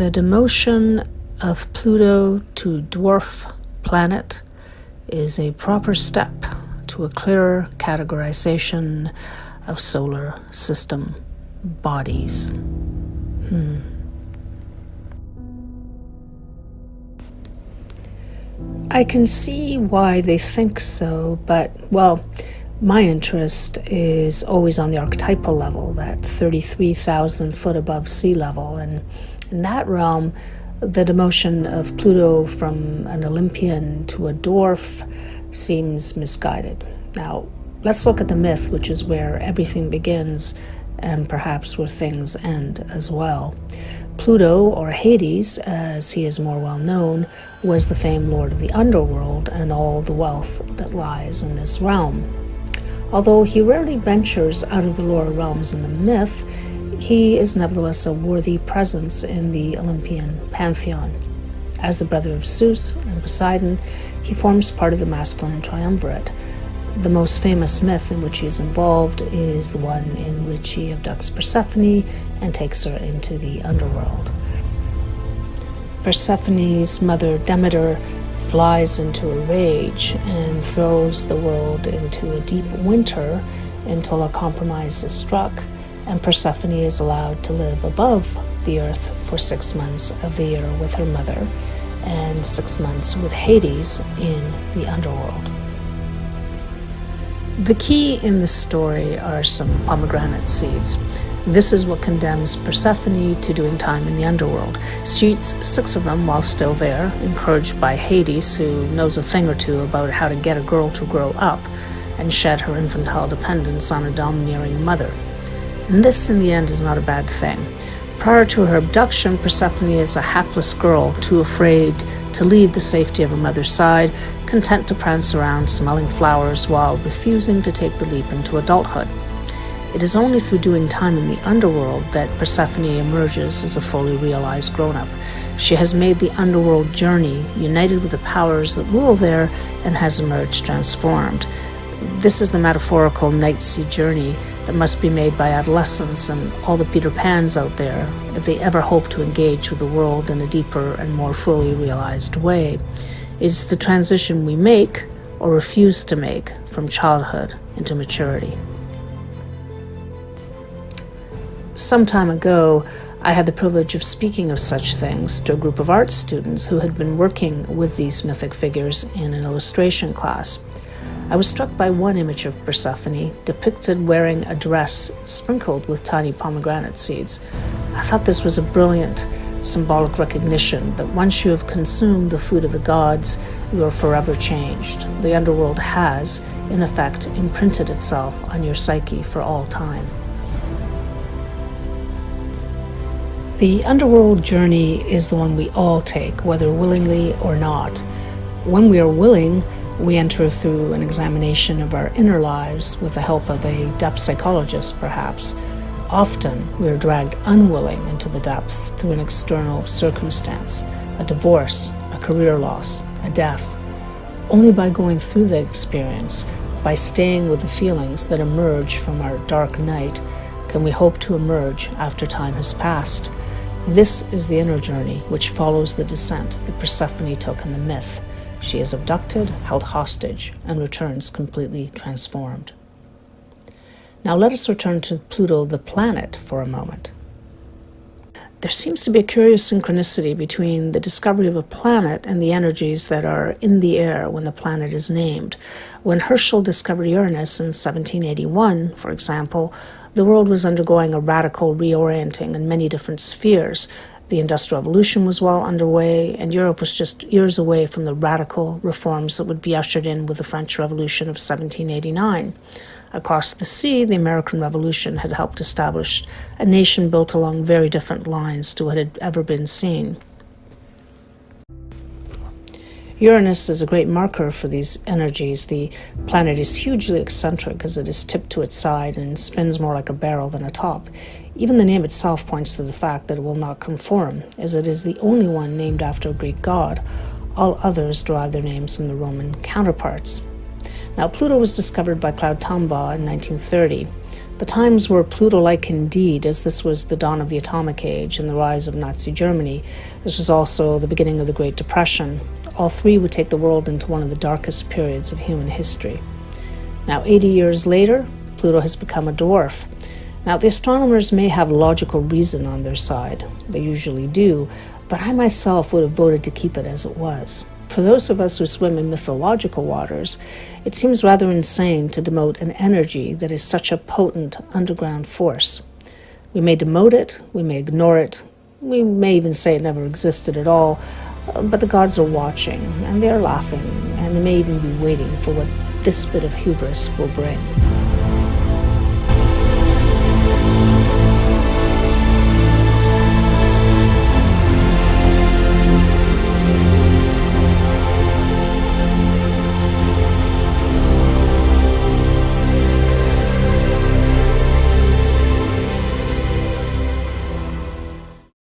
The demotion of Pluto to dwarf planet is a proper step to a clearer categorization of solar system bodies. I can see why they think so, but, well, my interest is always on the archetypal level, that 33,000 foot above sea level, and in that realm, the demotion of Pluto from an Olympian to a dwarf seems misguided. Now, let's look at the myth, which is where everything begins and perhaps where things end as well. Pluto, or Hades, as he is more well known, was the famed lord of the Underworld and all the wealth that lies in this realm. Although he rarely ventures out of the lower realms in the myth, he is nevertheless a worthy presence in the Olympian pantheon. As the brother of Zeus and Poseidon, he forms part of the masculine triumvirate. The most famous myth in which he is involved is the one in which he abducts Persephone and takes her into the underworld. Persephone's mother Demeter flies into a rage and throws the world into a deep winter until a compromise is struck and Persephone is allowed to live above the earth for 6 months of the year with her mother and 6 months with Hades in the underworld. The key in this story are some pomegranate seeds. This is what condemns Persephone to doing time in the underworld. She eats 6 of them while still there, encouraged by Hades, who knows a thing or two about how to get a girl to grow up and shed her infantile dependence on a domineering mother. And this, in the end, is not a bad thing. Prior to her abduction, Persephone is a hapless girl, too afraid to leave the safety of her mother's side, content to prance around smelling flowers while refusing to take the leap into adulthood. It is only through doing time in the underworld that Persephone emerges as a fully realized grown-up. She has made the underworld journey, united with the powers that rule there, and has emerged transformed. This is the metaphorical night sea journey that must be made by adolescents and all the Peter Pans out there if they ever hope to engage with the world in a deeper and more fully realized way. It's the transition we make or refuse to make from childhood into maturity. Some time ago, I had the privilege of speaking of such things to a group of art students who had been working with these mythic figures in an illustration class. I was struck by one image of Persephone depicted wearing a dress sprinkled with tiny pomegranate seeds. I thought this was a brilliant symbolic recognition that once you have consumed the food of the gods, you are forever changed. The underworld has, in effect, imprinted itself on your psyche for all time. The underworld journey is the one we all take, whether willingly or not. When we are willing, we enter through an examination of our inner lives with the help of a depth psychologist, perhaps. Often, we are dragged unwilling into the depths through an external circumstance, a divorce, a career loss, a death. Only by going through the experience, by staying with the feelings that emerge from our dark night, can we hope to emerge after time has passed. This is the inner journey which follows the descent that Persephone took in the myth. She is abducted, held hostage, and returns completely transformed. Now let us return to Pluto, the planet, for a moment. There seems to be a curious synchronicity between the discovery of a planet and the energies that are in the air when the planet is named. When Herschel discovered Uranus in 1781, for example, the world was undergoing a radical reorienting in many different spheres. The Industrial Revolution was well underway, and Europe was just years away from the radical reforms that would be ushered in with the French Revolution of 1789. Across the sea, the American Revolution had helped establish a nation built along very different lines to what had ever been seen. Uranus is a great marker for these energies. The planet is hugely eccentric as it is tipped to its side and spins more like a barrel than a top. Even the name itself points to the fact that it will not conform, as it is the only one named after a Greek god. All others derive their names from the Roman counterparts. Now, Pluto was discovered by Claude Tombaugh in 1930. The times were Pluto-like indeed, as this was the dawn of the atomic age and the rise of Nazi Germany. This was also the beginning of the Great Depression. All three would take the world into one of the darkest periods of human history. Now, 80 years later, Pluto has become a dwarf. Now, the astronomers may have logical reason on their side. They usually do, but I myself would have voted to keep it as it was. For those of us who swim in mythological waters, it seems rather insane to demote an energy that is such a potent underground force. We may demote it, we may ignore it, we may even say it never existed at all, but the gods are watching, and they are laughing, and they may even be waiting for what this bit of hubris will bring.